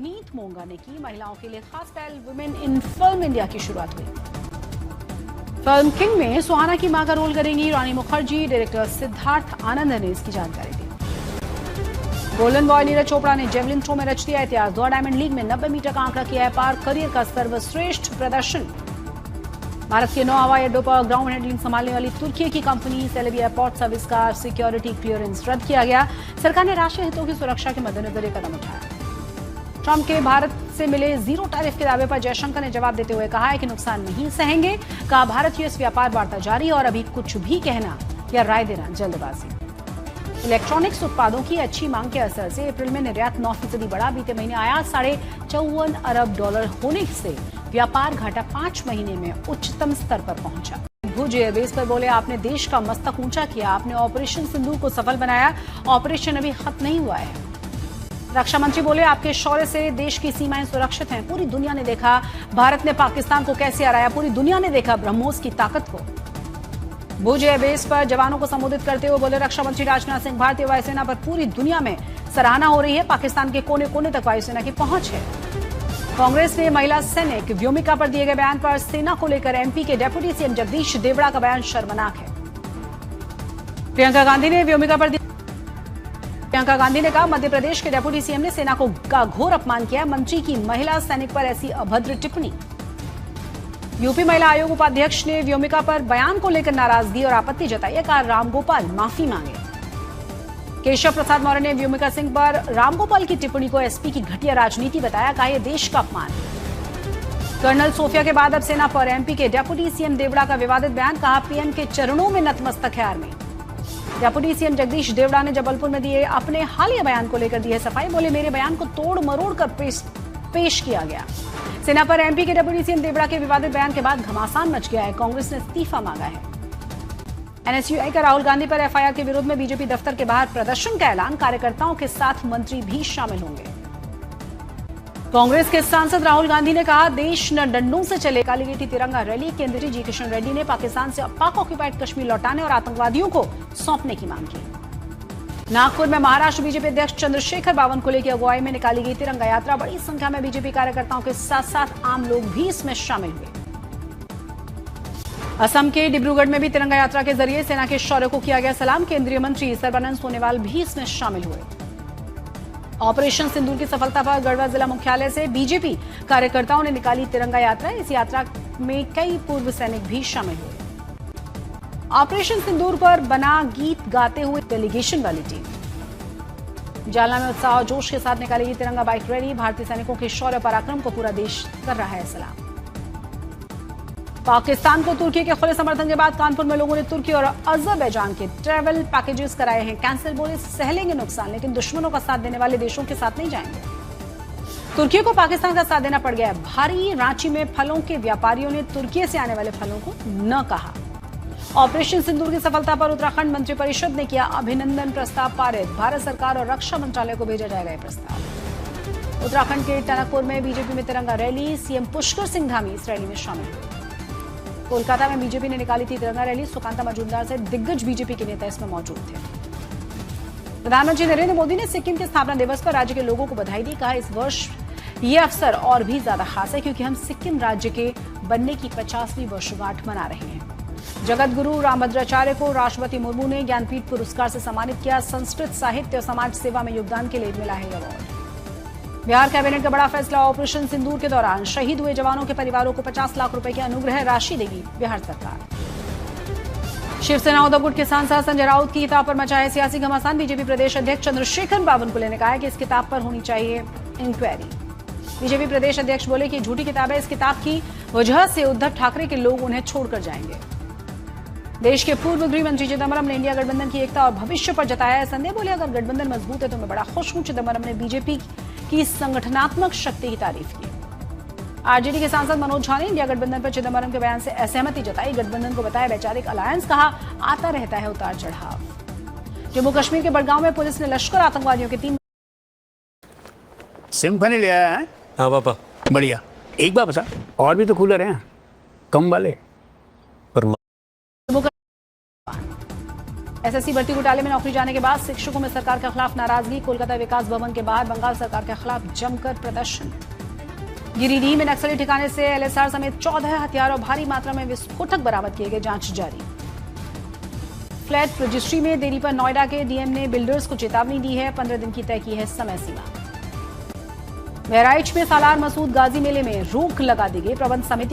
मीत मोंगा ने की। महिलाओं के लिए खास पहल वुमेन इन फिल्म इंडिया की शुरुआत हुई। फिल्म किंग में सुहाना की मां का रोल करेंगी रानी मुखर्जी। डायरेक्टर सिद्धार्थ आनंद ने इसकी जानकारी दी। गोल्डन बॉय नीरज चोपड़ा ने जेवलिन थ्रो में रच दिया इतिहास। 2 डायमंड लीग में 90 मीटर का आंकड़ा किया है पार। करियर का सर्वश्रेष्ठ प्रदर्शन। भारत के 9 हवाई अड्डों पर ग्राउंड हैंडलिंग संभालने वाली तुर्की की कंपनी सेलेबी एयरपोर्ट सर्विस का सिक्योरिटी क्लियरेंस रद्द किया गया। सरकार ने राष्ट्रीय हितों की सुरक्षा के मद्देनजर यह कदम उठाया। ट्रंप के भारत से मिले जीरो टैरिफ के दावे पर जयशंकर ने जवाब देते हुए कहा है कि नुकसान नहीं सहेंगे। कहा भारत यूएस व्यापार वार्ता जारी और अभी कुछ भी कहना या राय देना जल्दबाजी। इलेक्ट्रॉनिक्स उत्पादों की अच्छी मांग के असर से अप्रैल में निर्यात 9% बढ़ा। बीते महीने आयात $54 अरब होने से व्यापार घाटा 5 महीने में उच्चतम स्तर पर पहुंचा। भुज एयरबेस पर बोले आपने देश का मस्तक ऊंचा किया। आपने ऑपरेशन सिंदूर को सफल बनाया। ऑपरेशन अभी खत्म नहीं हुआ है। रक्षा मंत्री बोले आपके शौर्य से देश की सीमाएं सुरक्षित हैं। पूरी दुनिया ने देखा भारत ने पाकिस्तान को कैसे हराया। पूरी दुनिया ने देखा ब्रह्मोस की ताकत को। भुज एयरबेस पर जवानों को संबोधित करते हुए बोले रक्षा मंत्री राजनाथ सिंह भारतीय वायुसेना पर पूरी दुनिया में सराहना हो रही है। पाकिस्तान के कोने कोने तक वायुसेना की पहुंच है। कांग्रेस ने महिला सैनिक व्योमिका पर दिए गए बयान पर सेना को लेकर एमपी के डेप्यूटी सीएम जगदीश देवड़ा का बयान शर्मनाक है। प्रियंका गांधी ने कहा मध्य प्रदेश के डेप्यूटी सीएम ने सेना का घोर अपमान किया। मंत्री की महिला सैनिक पर ऐसी अभद्र टिप्पणी। यूपी महिला आयोग उपाध्यक्ष ने व्योमिका पर बयान को लेकर नाराजगी और आपत्ति जताई। कहा रामगोपाल माफी मांगे। केशव प्रसाद मौर्य ने व्योमिका सिंह पर रामगोपाल की टिप्पणी को एसपी की घटिया राजनीति बताया। कहा यह देश का अपमान। कर्नल सोफिया के बाद अब सेना पर एमपी के डेप्यूटी सीएम देवड़ा का विवादित बयान। कहा पीएम के चरणों में नतमस्तक है army. Deputy CM Jagdish Devda ने जबलपुर में दिए अपने हालिया बयान को लेकर दी है सफाई। बोले मेरे बयान को तोड़ मरोड़ कर पेश किया गया। सेना पर एमपी के डेप्यूटी सीएम देवड़ा के विवादित बयान के बाद घमासान मच गया है। कांग्रेस ने इस्तीफा मांगा है। एनएसयूआई का राहुल गांधी पर एफआईआर के विरोध में बीजेपी दफ्तर के बाहर प्रदर्शन का ऐलान। कार्यकर्ताओं के साथ मंत्री भी शामिल होंगे। कांग्रेस के सांसद राहुल गांधी ने कहा देश न डंडों से चले। कालीगेटी तिरंगा रैली। केंद्रीय जी किशन रेड्डी ने पाकिस्तान से पाक ऑक्यूपाइड कश्मीर लौटाने और आतंकवादियों को सौंपने की मांग की। नागपुर में महाराष्ट्र बीजेपी अध्यक्ष चंद्रशेखर बावनकुले की अगुवाई में निकाली गई तिरंगा यात्रा। बड़ी संख्या में बीजेपी कार्यकर्ताओं के साथ साथ आम लोग भी इसमें शामिल हुए। असम के डिब्रूगढ़ में भी तिरंगा यात्रा के जरिए सेना के शौर्य को किया गया सलाम। केंद्रीय मंत्री सर्बानंद सोनोवाल भी इसमें शामिल हुए। ऑपरेशन सिंदूर की सफलता पर गढ़वा जिला मुख्यालय से बीजेपी कार्यकर्ताओं ने निकाली तिरंगा यात्रा। इस यात्रा में कई पूर्व सैनिक भी शामिल हुए। ऑपरेशन सिंदूर पर बना गीत गाते हुए डेलीगेशन वाली टीम। जालना में उत्साह और जोश के साथ निकाली गई तिरंगा बाइक रैली। भारतीय सैनिकों के शौर्य पराक्रम को पूरा देश कर रहा है सलाम। पाकिस्तान को तुर्की के खुले समर्थन के बाद कानपुर में लोगों ने तुर्की और अजरबैजान के ट्रैवल पैकेजेस कराए हैं कैंसिल। बोले सहलेंगे नुकसान लेकिन दुश्मनों का साथ देने वाले देशों के साथ नहीं जाएंगे। तुर्की को पाकिस्तान का साथ देना पड़ गया है भारी। रांची में फलों के व्यापारियों ने तुर्की से आने वाले फलों को न कहा। ऑपरेशन सिंदूर की सफलता पर उत्तराखंड मंत्रिपरिषद ने किया अभिनंदन प्रस्ताव पारित। भारत सरकार और रक्षा मंत्रालय को भेजा जाएगा यह प्रस्ताव। उत्तराखंड के टनकपुर में बीजेपी में तिरंगा रैली। सीएम पुष्कर सिंह धामी इस रैली में शामिल हुए। कोलकाता में बीजेपी ने निकाली थी तिरंगा रैली। सुकांता मजूमदार से दिग्गज बीजेपी के नेता इसमें मौजूद थे। प्रधानमंत्री नरेंद्र मोदी ने सिक्किम के स्थापना दिवस पर राज्य के लोगों को बधाई दी। कहा इस वर्ष ये अवसर और भी ज्यादा खास है क्योंकि हम सिक्किम राज्य के बनने की 50वीं वर्षगांठ मना रहे हैं। जगत गुरु रामभद्राचार्य को राष्ट्रपति मुर्मू ने ज्ञानपीठ पुरस्कार से सम्मानित किया। संस्कृत साहित्य और समाज सेवा में योगदान के लिए मिला है अवार्ड। बिहार कैबिनेट का बड़ा फैसला। ऑपरेशन सिंदूर के दौरान शहीद हुए जवानों के परिवारों को 50 लाख रुपए की अनुग्रह राशि देगी बिहार सरकार। शिवसेना उद्धवगुट के सांसद संजय राउत की किताब पर मचा है सियासी घमासान। बीजेपी प्रदेश अध्यक्ष चंद्रशेखर बावनकुले ने कहा है कि इस किताब पर होनी चाहिए इंक्वायरी। बीजेपी प्रदेश अध्यक्ष बोले कि झूठी किताब है। इस किताब की वजह से उद्धव ठाकरे के लोग उन्हें छोड़कर जाएंगे। देश के पूर्व गृह मंत्री चिदम्बरम ने इंडिया गठबंधन की एकता और भविष्य पर जताया है संदेह। बोले अगर गठबंधन मजबूत है तो मैं बड़ा खुश हूं। चिदम्बरम ने बीजेपी की संगठनात्मक शक्ति की तारीफ की। आरजेडी के सांसद मनोज झा ने इंडिया गठबंधन पर चिदम्बरम के बयान से असहमति जताई। गठबंधन को बताया वैचारिक अलायंस। कहा आता रहता है उतार चढ़ाव। जम्मू कश्मीर के बड़गांव में पुलिस ने लश्कर आतंकवादियों के 3 सिम्फनी ले आया है। हाँ पापा बढ़िया। एक बार बता और भी तो कूलर हैं कम वाले। पर एसएससी भर्ती घोटाले में नौकरी जाने के बाद शिक्षकों में सरकार के खिलाफ नाराजगी। कोलकाता विकास भवन के बाहर बंगाल सरकार के खिलाफ जमकर प्रदर्शन। गिरिडीह में नक्सली ठिकाने से एलएसआर समेत 14 हथियार और भारी मात्रा में विस्फोटक बरामद किए गए, जांच जारी। फ्लैट रजिस्ट्री में देरी पर नोएडा के डीएम ने बिल्डर्स को चेतावनी दी है, 15 दिन की तय की है समय सीमा। बहराइच में सालार मसूद गाजी मेले में रोक लगा दी गई। प्रबंध समिति